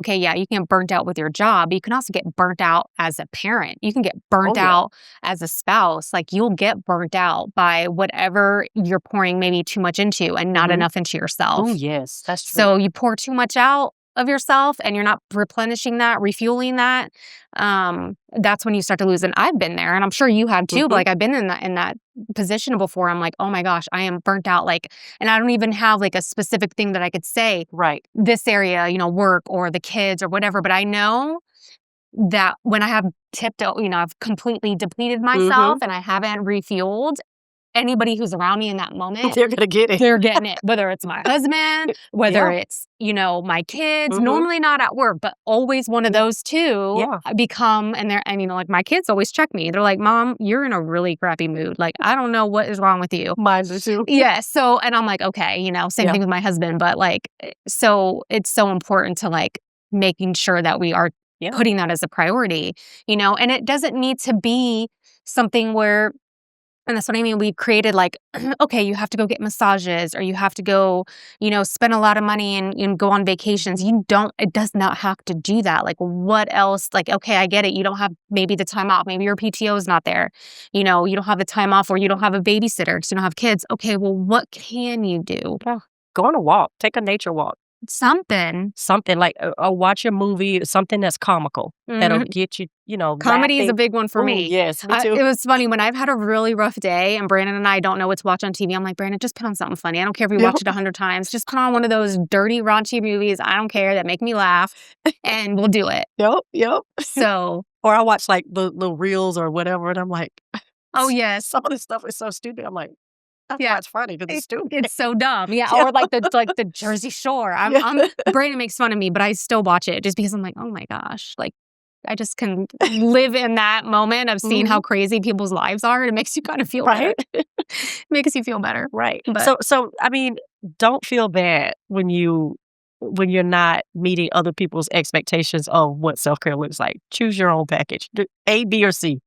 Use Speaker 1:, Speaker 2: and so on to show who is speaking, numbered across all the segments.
Speaker 1: okay, yeah, you can get burnt out with your job, but you can also get burnt out as a parent. You can get burnt
Speaker 2: Oh, yeah.
Speaker 1: out as a spouse. Like you'll get burnt out by whatever you're pouring maybe too much into and not enough into yourself.
Speaker 2: Oh, yes, that's true.
Speaker 1: So you pour too much out of yourself and you're not replenishing that, refueling that. That's when you start to lose. And I've been there, and I'm sure you have too. But like I've been in that position before. I'm like, oh my gosh, I am burnt out. Like, and I don't even have like a specific thing that I could say.
Speaker 2: Right.
Speaker 1: This area, work or the kids or whatever. But I know that when I have tipped out, I've completely depleted myself and I haven't refueled. Anybody who's around me in that moment,
Speaker 2: They're gonna get it.
Speaker 1: they're getting it. Whether it's my husband, whether it's, my kids, normally not at work, but always one of those two become, and like my kids always check me. They're like, Mom, you're in a really crappy mood. Like, I don't know what is wrong with you.
Speaker 2: Mine too.
Speaker 1: Yeah. So, and I'm like, okay, same thing with my husband, but like, so it's so important to like making sure that we are putting that as a priority, and it doesn't need to be something where, and that's what I mean. We've created like, okay, you have to go get massages or you have to go, spend a lot of money and go on vacations. It does not have to do that. Like what else? Like, okay, I get it. You don't have maybe the time off. Maybe your PTO is not there. You don't have the time off, or you don't have a babysitter because you don't have kids. Okay, well, what can you do?
Speaker 2: Go on a walk. Take a nature walk.
Speaker 1: Something
Speaker 2: like watch a movie, something that's comical that'll get you,
Speaker 1: comedy is a big one for me.
Speaker 2: Yes, me too.
Speaker 1: It was funny when I've had a really rough day and Brandon and I don't know what to watch on TV. I'm like, Brandon, just put on something funny. I don't care if we watch it 100 times. Just put on one of those dirty, raunchy movies. I don't care, that make me laugh, and we'll do it.
Speaker 2: Yep.
Speaker 1: So,
Speaker 2: or I watch like the reels or whatever, and I'm like,
Speaker 1: oh yes,
Speaker 2: some of this stuff is so stupid. I'm like, that's why it's funny, because it's stupid.
Speaker 1: It's so dumb. Yeah. Or like the Jersey Shore. Brandon makes fun of me, but I still watch it just because I'm like, oh my gosh, like I just can live in that moment of seeing how crazy people's lives are. It makes you kind of feel better. It makes you feel better.
Speaker 2: Right.
Speaker 1: But,
Speaker 2: so I mean, don't feel bad when you're not meeting other people's expectations of what self-care looks like. Choose your own package. Do A, B, or C.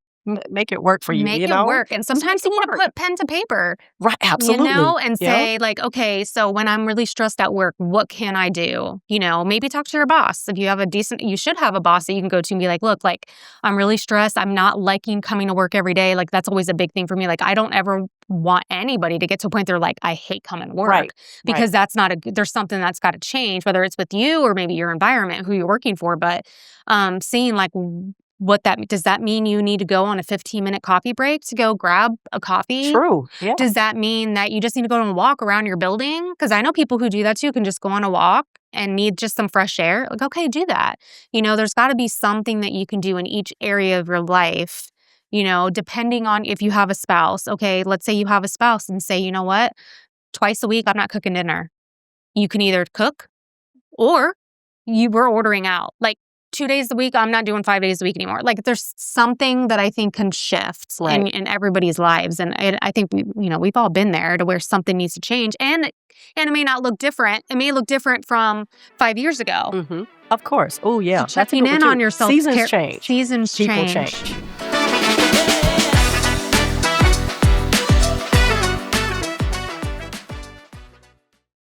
Speaker 2: Make it work for you.
Speaker 1: Make it work. And sometimes you want to put pen to paper.
Speaker 2: Right. Absolutely.
Speaker 1: And say like, okay, so when I'm really stressed at work, what can I do? Maybe talk to your boss. If you have you should have a boss that you can go to and be like, look, like I'm really stressed. I'm not liking coming to work every day. Like that's always a big thing for me. Like I don't ever want anybody to get to a point they're like, I hate coming to work.
Speaker 2: Right.
Speaker 1: Because that's not there's something that's got to change, whether it's with you or maybe your environment, who you're working for. But seeing like, does that mean you need to go on a 15-minute coffee break to go grab a coffee?
Speaker 2: True. Yeah.
Speaker 1: Does that mean that you just need to go on a walk around your building? Because I know people who do that too, can just go on a walk and need just some fresh air. Like, okay, do that. There's got to be something that you can do in each area of your life, depending on if you have a spouse. Okay, let's say you have a spouse and say, you know what? Twice a week, I'm not cooking dinner. You can either cook or we're ordering out. Like, 2 days a week, I'm not doing 5 days a week anymore. Like there's something that I think can shift in everybody's lives. And I think we've all been there to where something needs to change. And it may not look different. It may look different from 5 years ago.
Speaker 2: Of course. Oh yeah.
Speaker 1: So checking in on yourself.
Speaker 2: Seasons change.
Speaker 1: Seasons
Speaker 2: People
Speaker 1: change.
Speaker 2: change.